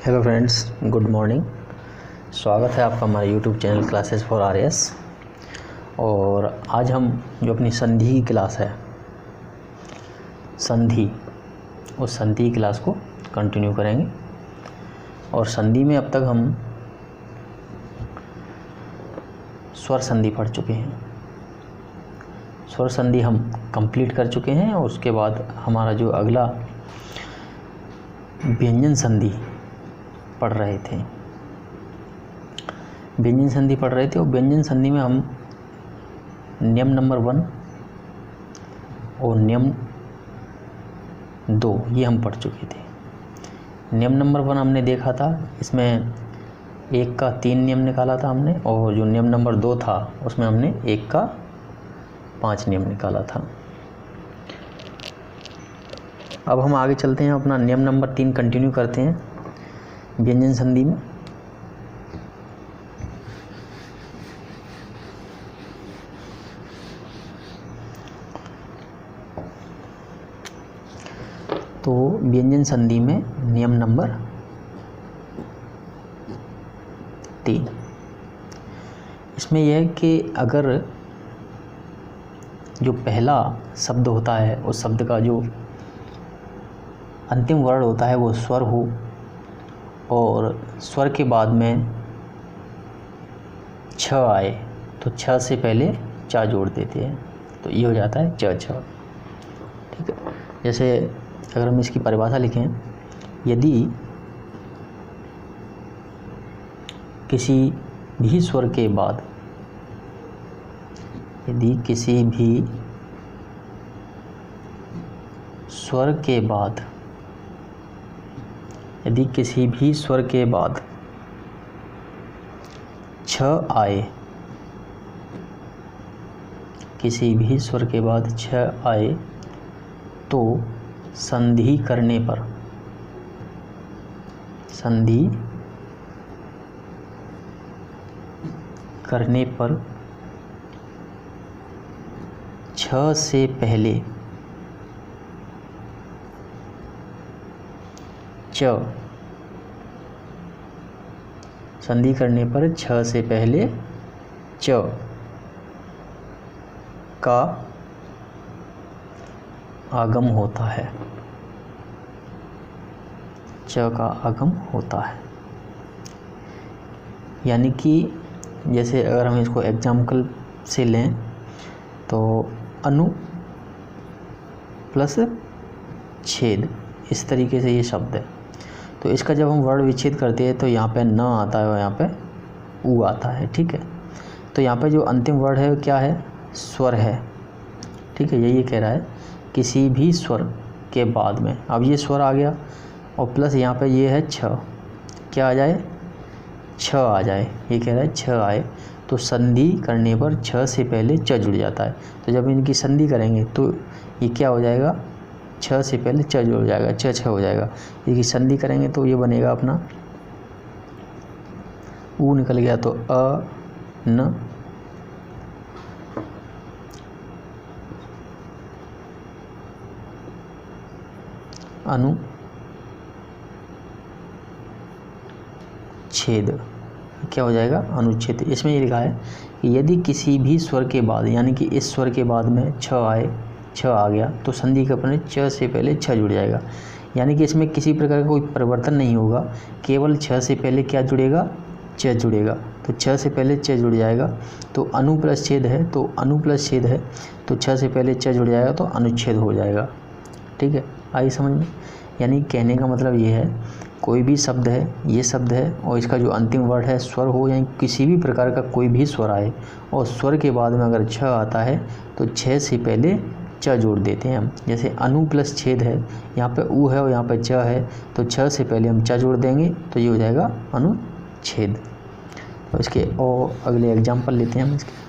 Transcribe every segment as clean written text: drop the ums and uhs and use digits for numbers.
Hello friends, good morning. स्वागत है आपका हमारे YouTube channel classes for RS. और आज हम जो अपनी संधि की क्लास है, संधि, उस संधि की क्लास को कंटिन्यू करेंगे। और संधि में अब तक हम स्वर संधि पढ़ चुके हैं। स्वर संधि हम कंप्लीट कर चुके हैं और उसके बाद हमारा जो अगला व्यंजन संधि पढ़ रहे थे, व्यंजन संधि पढ़ रहे थे। और व्यंजन संधि में हम नियम नंबर 1 और नियम 2 ये हम पढ़ चुके थे। नियम नंबर 1 हमने देखा था, इसमें 1 का 3 नियम निकाला था हमने, और जो नियम नंबर 2 था उसमें हमने 1 का 5 नियम निकाला था। अब हम आगे चलते हैं, अपना नियम नंबर 3 कंटिन्यू करते हैं व्यंजन संधि में। तो व्यंजन संधि में नियम नंबर 3, इसमें यह है कि अगर जो पहला शब्द होता है उस शब्द का जो अंतिम वर्ण होता है वो स्वर हो, और स्वर के बाद में छ आए तो छ से पहले चा जोड़ देते हैं, तो ये हो जाता है च छ। ठीक है, जैसे अगर हम इसकी परिभाषा लिखें, यदि किसी भी स्वर के बाद, यदि किसी भी स्वर के बाद, यदि किसी भी स्वर के बाद छ आए, किसी भी स्वर के बाद छ आए तो संधि करने पर, संधि करने पर छ से पहले च, संधि करने पर छ से पहले च का आगम होता है, च का आगम होता है। यानी कि जैसे अगर हम इसको एग्जाम्पल से लें तो अनु प्लस छेद, इस तरीके से ये शब्द है। तो इसका जब हम वर्ण विच्छेद करते हैं तो यहाँ पे न आता है और यहाँ पे उ आता है। ठीक है, तो यहाँ पे जो अंतिम वर्ण है क्या है? स्वर है। ठीक है, यही कह रहा है किसी भी स्वर के बाद में, अब ये स्वर आ गया और प्लस यहाँ पे ये है छ, क्या आ जाए? छ आ जाए। ये कह रहा है छ आए तो संधि करने पर छ से पहले च जुड़ जाता है। तो जब इनकी संधि करेंगे तो ये क्या हो जाएगा? छ से पहले च जुड़ जाएगा, छ छ हो जाएगा। इसकी संधि करेंगे तो ये बनेगा अपना ऊ निकल गया तो अ न, अनु छेद, क्या हो जाएगा? अनुच्छेद। इसमें ये लिखा है कि यदि किसी भी स्वर के बाद, यानी कि इस स्वर के बाद में छ आए, छ आ गया तो संधि के अपने च से पहले छ जुड़ जाएगा। यानी कि इसमें किसी प्रकार का कोई परिवर्तन नहीं होगा, केवल छ से पहले क्या जुड़ेगा? च जुड़ेगा। तो छ से पहले च जुड़ जाएगा तो अनु प्लस छेद है, तो अनु प्लस छेद है तो छ से पहले च जुड़ जाएगा तो अनुच्छेद हो जाएगा। ठीक है, आई समझ में? यानी कहने का मतलब ये है, कोई भी शब्द है, ये शब्द है और इसका जो अंतिम वर्ड है स्वर हो, यानी किसी भी प्रकार का कोई भी स्वर आए और स्वर के बाद में अगर छ आता है तो छ से पहले च जोड़ देते हैं हम। जैसे अनु प्लस छेद है, यहाँ पे उ है और यहाँ पे च है, तो छ से पहले हम च जोड़ देंगे तो ये हो जाएगा अनुच्छेद। तो इसके और अगले एग्जाम्पल लेते हैं हम इसके।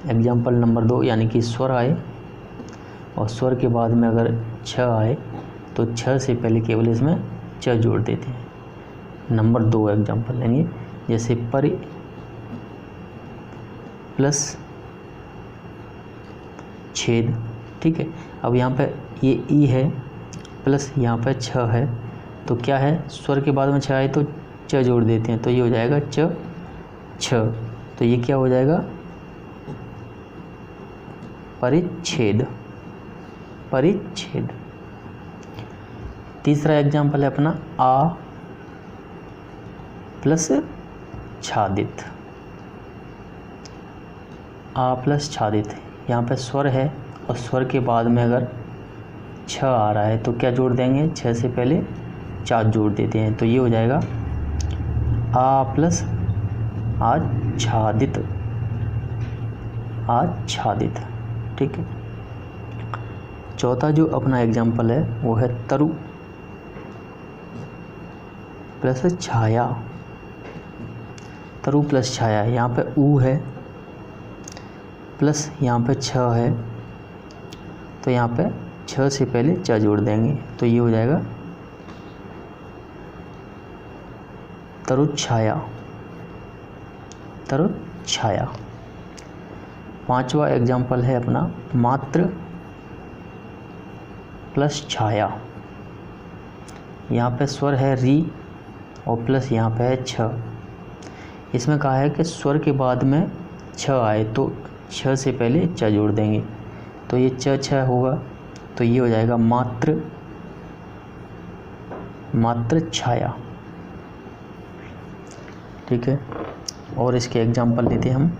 एग्जाम्पल नंबर 2, यानी कि स्वर आए और स्वर के बाद में अगर छ आए तो छ से पहले केवल इसमें च जोड़ देते हैं। नंबर 2 एग्जाम्पल लेंगे, जैसे प्लस छेद। ठीक है, अब यहाँ पे ये ई है प्लस यहाँ पे छ है, तो क्या है, स्वर के बाद में छ आए तो च जोड़ देते हैं, तो ये हो जाएगा च छ, तो ये क्या हो जाएगा, परिच्छेद। परिच्छेद। तीसरा एग्जाम्पल है अपना आ प्लस छादित। आ प्लस छादित, यहाँ पे स्वर है और स्वर के बाद में अगर छ आ रहा है तो क्या जोड़ देंगे, छ से पहले चा जोड़ देते हैं, तो ये हो जाएगा आ प्लस आच्छादित। आच्छादित। ठीक है। चौथा जो अपना एग्जाम्पल है वो है तरु प्लस छाया। तरु प्लस छाया, यहाँ पे ऊ है प्लस यहाँ पे छ है, तो यहाँ पे छ से पहले च जोड़ देंगे, तो ये हो जाएगा तरुच्छाया। तरुच्छाया। पांचवा एग्जाम्पल है अपना मात्र प्लस छाया। यहाँ पे स्वर है री और प्लस यहाँ पे है छ। इसमें कहा है कि स्वर के बाद में छ आए तो छ से पहले च जोड़ देंगे, तो ये च छ होगा, तो ये हो जाएगा मात्र। मात्र छाया। ठीक है, और इसके एग्जाम्पल लेते हैं हम।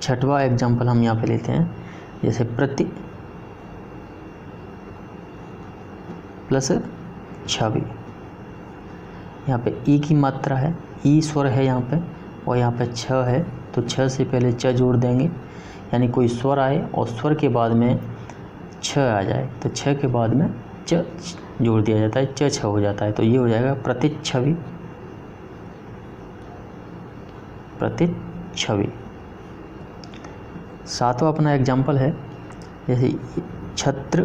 छठवा एग्जाम्पल हम यहाँ पे लेते हैं, जैसे प्रति प्लस छवि। यहाँ पे ई की मात्रा है, ई स्वर है यहाँ पे, और यहाँ पे छ है, तो छ से पहले च जोड़ देंगे, यानी कोई स्वर आए और स्वर के बाद में छ आ जाए तो छ के बाद में च जोड़ दिया जाता है, च छ हो जाता है, तो ये हो जाएगा प्रतिच्छवि। प्रतिच्छवि। सातवां अपना एग्जाम्पल है, जैसे छत्र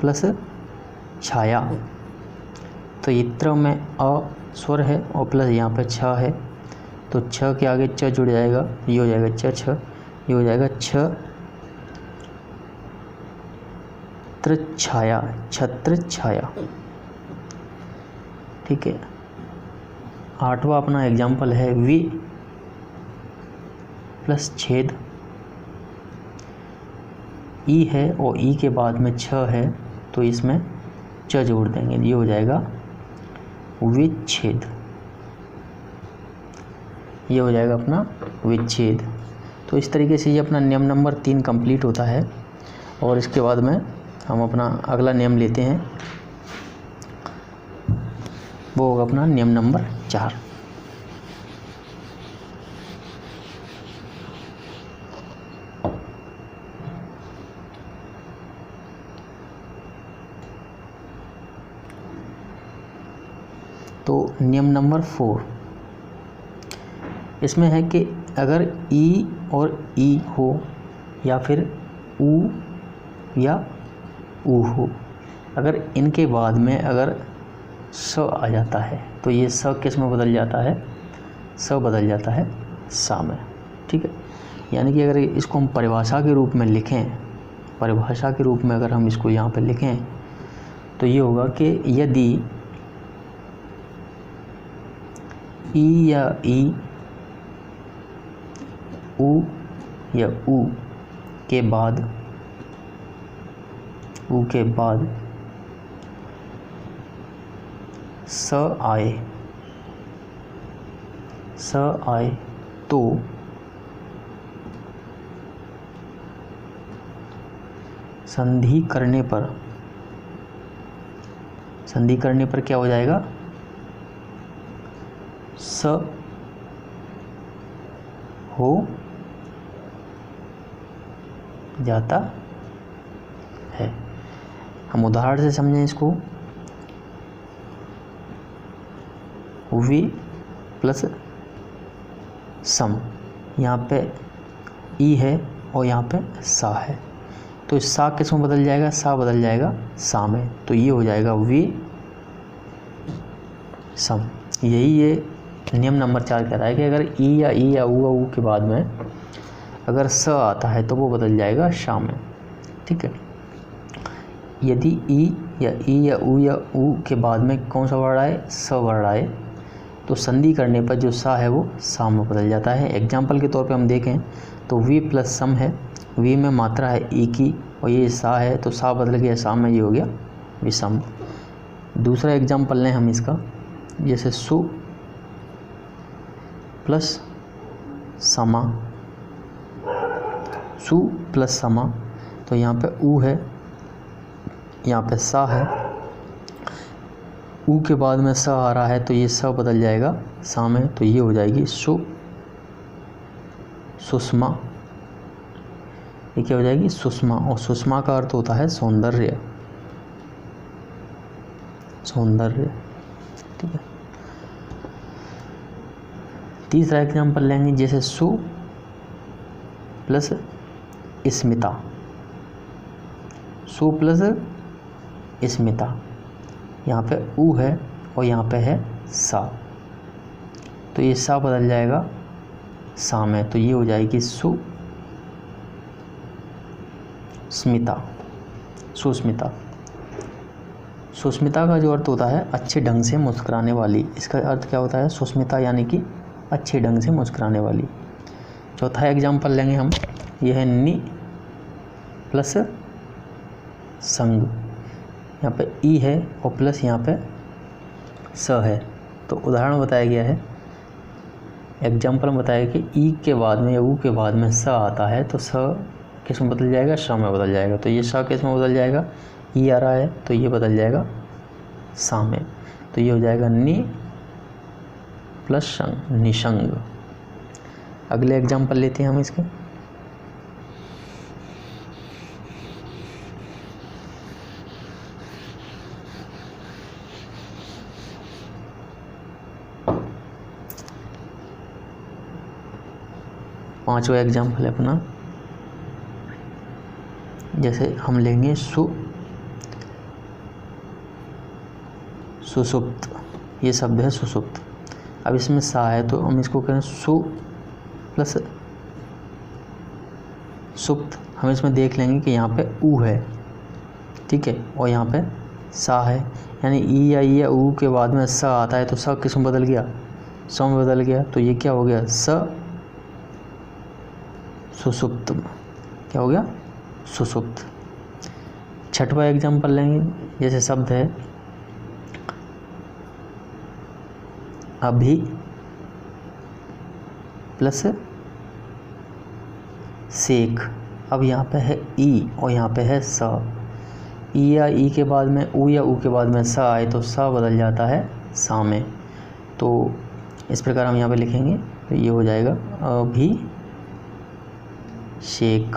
प्लस छाया। तो इत्र में अ स्वर है और प्लस यहाँ पे छ है, तो छ के आगे च जुड़ जाएगा, ये हो जाएगा च छ, ये हो जाएगा छत्र छाया। छत्र छाया। ठीक है। आठवां अपना एग्जाम्पल है वि प्लस छेद। ई है और ई के बाद में छ है, तो इसमें च जोड़ देंगे, ये हो जाएगा विच्छेद। ये हो जाएगा अपना विच्छेद। तो इस तरीके से ये अपना नियम नंबर 3 कंप्लीट होता है, और इसके बाद में हम अपना अगला नियम लेते हैं, वो होगा अपना नियम नंबर 4। तो नियम नंबर 4 इसमें है कि अगर ई और ई हो या फिर ऊ या ऊ हो, अगर इनके बाद में अगर स आ जाता है तो ये स किस में बदल जाता है, स बदल जाता है सा में। ठीक है, यानी कि अगर इसको हम परिभाषा के रूप में लिखें, परिभाषा के रूप में अगर हम इसको यहाँ पर लिखें तो ये होगा कि यदि ई या ई, ऊ या ऊ के बाद, ऊ के बाद स आए, स आए तो संधि करने पर, संधि करने पर क्या हो जाएगा, स हो जाता है। हम उदाहरण से समझें इसको, वी प्लस सम, यहाँ पे ई है और यहाँ पे सा है, तो इस सा किस में बदल जाएगा, सा बदल जाएगा सा में, तो ये हो जाएगा वे सम। यही ये नियम नंबर 4 कह रहा है कि अगर ई या ऊ के बाद में अगर स आता है तो वो बदल जाएगा शा में। ठीक है, यदि ई या ऊ के बाद में कौन सा वर्ड आए, स वर्ड आए, तो संधि करने पर जो सा है वो सा में बदल जाता है। एग्जाम्पल के तौर पे हम देखें तो वी प्लस सम है, वी में मात्रा है ई की और ये सा है, तो सा बदल गया सा में, ये हो गया विषम। दूसरा एग्जाम्पल लें हम इसका, जैसे सु प्लस समा, सु प्लस समा, तो यहाँ पे ऊ है, यहाँ पे सा है, ऊ के बाद में स आ रहा है तो ये स बदल जाएगा सा में, तो ये हो जाएगी सुषमा। ये क्या हो जाएगी, सुषमा, और सुषमा का अर्थ होता है सौंदर्य, सौंदर्य। ठीक है, तीसरा एग्जाम्पल लेंगे, जैसे सु प्लस स्मिता, सु प्लस स्मिता, यहाँ पे ऊ है और यहाँ पे है सा, तो ये सा बदल जाएगा सा में, तो ये हो जाएगी सुस्मिता, सुस्मिता। सुस्मिता का जो अर्थ होता है अच्छे ढंग से मुस्कुराने वाली, इसका अर्थ क्या होता है, सुस्मिता यानी कि अच्छे ढंग से मुस्कुराने वाली। चौथा एग्जाम्पल लेंगे हम, यह है नि प्लस संग, यहाँ पे ई है और प्लस यहाँ पे स है, तो उदाहरण बताया गया है, एग्जाम्पल में बताया कि ई के बाद में या ऊ के बाद में स आता है तो स किस में बदल जाएगा, श में बदल जाएगा, तो ये स किस में बदल जाएगा, ई आ रहा है तो ये बदल जाएगा सा में, तो ये हो जाएगा नि प्लस संग, निशंग। अगले एग्जाम्पल लेते हैं हम इसके, पांचवा एग्जाम्पल है अपना, जैसे हम लेंगे सुसुप्त, ये शब्द है सुसुप्त। अब इसमें सा है तो हम इसको करें सु प्लस सुप्त, हम इसमें देख लेंगे कि यहाँ पे ऊ है, ठीक है, और यहाँ पे सा है, यानी ई या ऊ के बाद में स आता है तो स किस में बदल गया, स में बदल गया, तो ये क्या हो गया, स सुसुप्त, क्या हो गया, सुसुप्त। छठवां एग्जाम्पल लेंगे, जैसे शब्द है अभी प्लस सेक, अब यहाँ पे है ई और यहाँ पे है स, ई या ई के बाद में ऊ या ऊ के बाद में स आए तो स बदल जाता है सा में, तो इस प्रकार हम यहाँ पे लिखेंगे, तो ये हो जाएगा अभी शेख,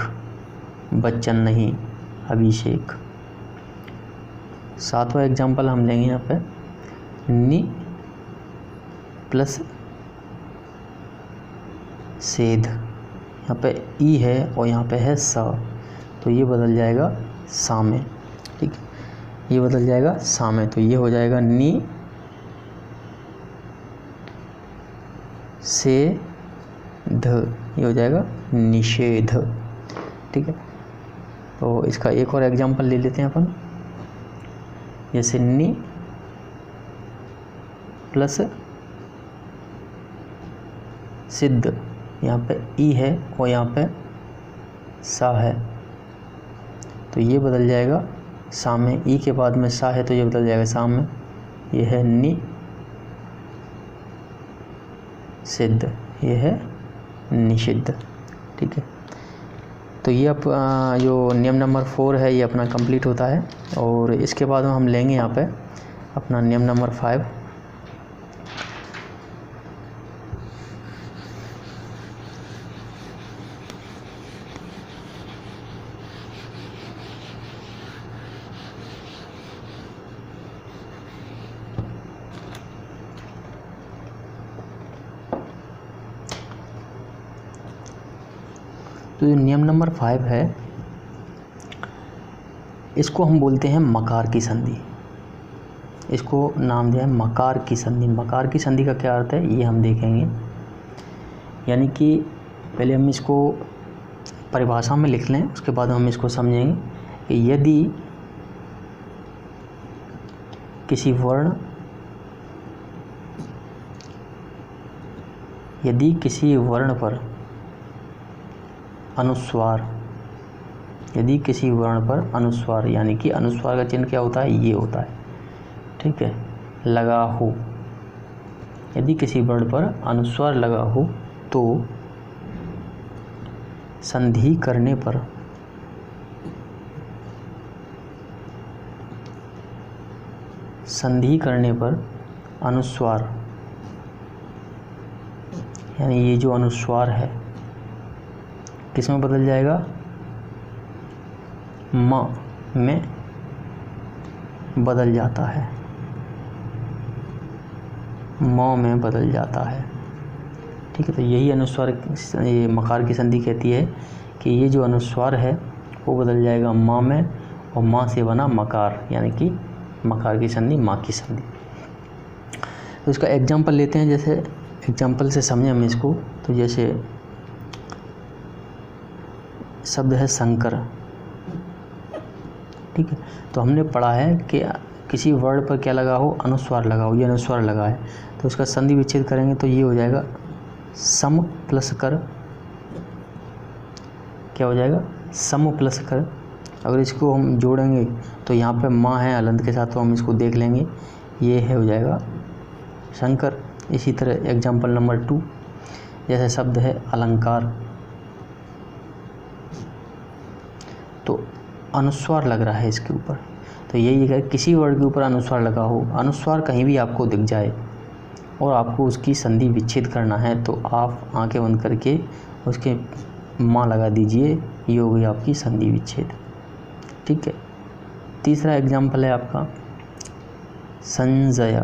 बच्चन नहीं, अभिषेक। सातवां एग्जाम्पल हम लेंगे यहाँ पे नि प्लस सेध, यहाँ पे ई है और यहाँ पे है सा, तो ये बदल जाएगा सा में, ठीक है, ये बदल जाएगा सा में, तो ये हो जाएगा नि से ध, ये हो जाएगा निषेध। ठीक है, तो इसका एक और एग्जाम्पल ले लेते हैं अपन, जैसे नि प्लस सिद्ध, यहाँ पे ई है और यहाँ पे सा है, तो ये बदल जाएगा सा में, ई के बाद में सा है तो ये बदल जाएगा सा में, ये है नि सिद्ध, ये है निषिद्ध। ठीक है, तो ये अब जो नियम नंबर 4 है ये अपना कंप्लीट होता है, और इसके बाद हम लेंगे यहाँ पे अपना नियम नंबर 5। तो जो नियम नंबर 5 है इसको हम बोलते हैं मकार की संधि। इसको नाम दिया है मकार की संधि। मकार की संधि का क्या अर्थ है ये हम देखेंगे। यानी कि पहले हम इसको परिभाषा में लिख लें, उसके बाद हम इसको समझेंगे कि यदि किसी वर्ण पर अनुस्वार, यदि किसी वर्ण पर अनुस्वार, यानी कि अनुस्वार का चिन्ह क्या होता है, ये होता है, ठीक है, लगा हो, यदि किसी वर्ण पर अनुस्वार लगा हो तो संधि करने पर अनुस्वार, यानी ये जो अनुस्वार है किस में बदल जाएगा, म में बदल जाता है, म में बदल जाता है, ठीक है। तो यही अनुस्वार ये मकार की संधि कहती है कि ये जो अनुस्वार है वो बदल जाएगा म में, और म से बना मकार, यानी कि मकार की संधि, माँ की संधि। तो इसका एग्जाम्पल लेते हैं, जैसे एग्जाम्पल से समझें हम इसको। तो जैसे शब्द है शंकर, ठीक है। तो हमने पढ़ा है कि किसी वर्ड पर क्या लगा हो, अनुस्वार लगा हो, ये अनुस्वार लगा है, तो उसका संधि विच्छेद करेंगे तो ये हो जाएगा सम प्लस कर, क्या हो जाएगा, सम प्लस कर। अगर इसको हम जोड़ेंगे तो यहाँ पे माँ है अलंत के साथ, तो हम इसको देख लेंगे, ये है हो जाएगा शंकर। इसी तरह एग्जाम्पल नंबर 2, जैसे शब्द है अलंकार, तो अनुस्वार लग रहा है इसके ऊपर, तो यही है किसी वर्ड के ऊपर अनुस्वार लगा हो, अनुस्वार कहीं भी आपको दिख जाए और आपको उसकी संधि विच्छेद करना है, तो आप आंखें बंद करके उसके माँ लगा दीजिए, ये हो गई आपकी संधि विच्छेद, ठीक है। तीसरा एग्जाम्पल है आपका संजय,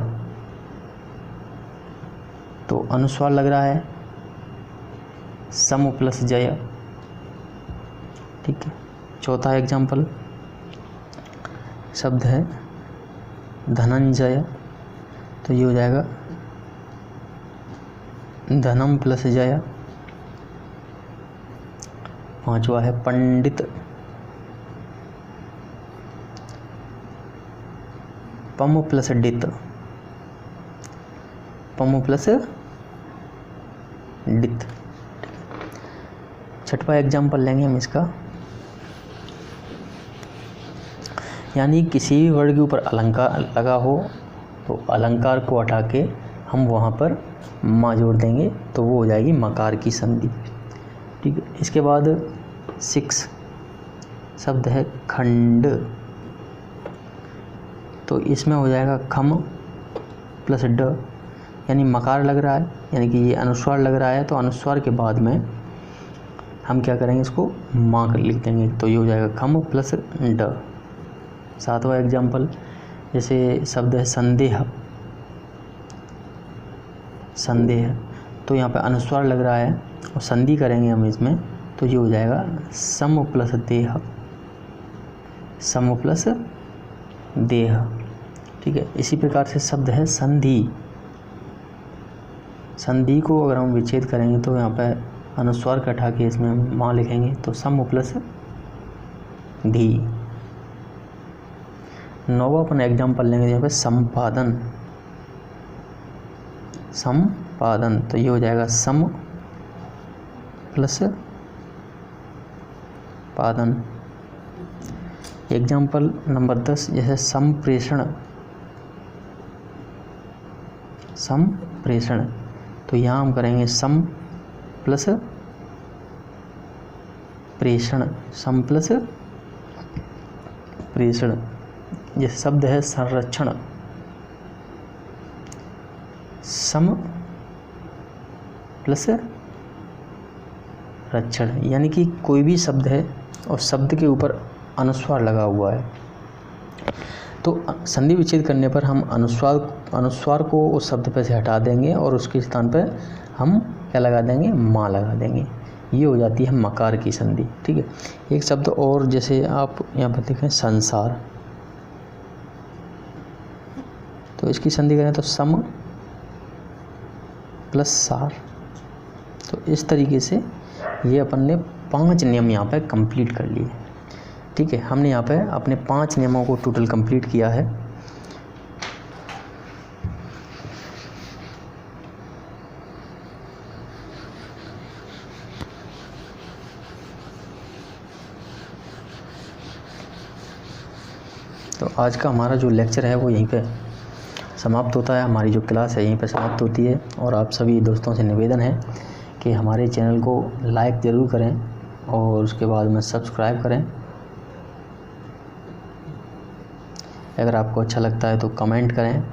तो अनुस्वार लग रहा है सम प्लस जय, ठीक है। चौथा एग्जाम्पल शब्द है धनंजय, तो ये हो जाएगा धनम प्लस जय। पांचवा है पंडित, पम प्लस डित, पम प्लस डित। छठवा एग्जाम्पल लेंगे हम इसका, यानी किसी भी वर्ड के ऊपर अलंकार लगा हो तो अलंकार को हटा के हम वहाँ पर माँ जोड़ देंगे, तो वो हो जाएगी मकार की संधि, ठीक है। इसके बाद 6 शब्द है खंड, तो इसमें हो जाएगा खम प्लस ड, यानी मकार लग रहा है, यानी कि ये अनुस्वार लग रहा है, तो अनुस्वार के बाद में हम क्या करेंगे, इसको माँ कर लिख देंगे, तो ये हो जाएगा खम प्लस ड। 7वां एग्जाम्पल, जैसे शब्द है संदेह, संदेह, तो यहाँ पे अनुस्वार लग रहा है और संधि करेंगे हम इसमें, तो ये हो जाएगा सम प्लस देह, सम प्लस देह, ठीक है। इसी प्रकार से शब्द है संधि, संधि को अगर हम विच्छेद करेंगे तो यहाँ पे अनुस्वार का हटा के इसमें माँ लिखेंगे, तो सम प्लस धी। 9वां अपन एग्जाम्पल लेंगे यहाँ पे संपादन, संपादन, तो ये हो जाएगा सम प्लस पादन। एग्जाम्पल नंबर 10, जैसे संप्रेषण, संप्रेषण, तो यहाँ हम करेंगे सम प्लस प्रेषण, सम प्लस प्रेषण। जैसे शब्द है संरक्षण, सम प्लस रक्षण, यानी कि कोई भी शब्द है और शब्द के ऊपर अनुस्वार लगा हुआ है, तो संधि विच्छेद करने पर हम अनुस्वार को उस शब्द पर से हटा देंगे और उसके स्थान पर हम क्या लगा देंगे, माँ लगा देंगे। ये हो जाती है मकार की संधि। ठीक है, एक शब्द और जैसे आप यहाँ पर देखें संसार, तो इसकी संधि करें तो सम प्लस सार। तो इस तरीके से ये अपन ने 5 नियम यहाँ पे कंप्लीट कर लिए। ठीक है, हमने यहाँ पे अपने 5 नियमों को टोटल कंप्लीट किया है। तो आज का हमारा जो लेक्चर है वो यहीं पे समाप्त होता है, हमारी जो क्लास है यहीं पे समाप्त होती है। और आप सभी दोस्तों से निवेदन है कि हमारे चैनल को लाइक ज़रूर करें और उसके बाद में सब्सक्राइब करें। अगर आपको अच्छा लगता है तो कमेंट करें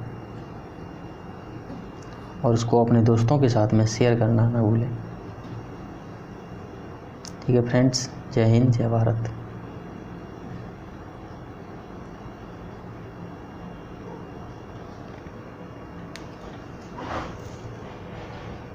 और उसको अपने दोस्तों के साथ में शेयर करना ना भूलें। ठीक है फ्रेंड्स, जय हिंद, जय भारत।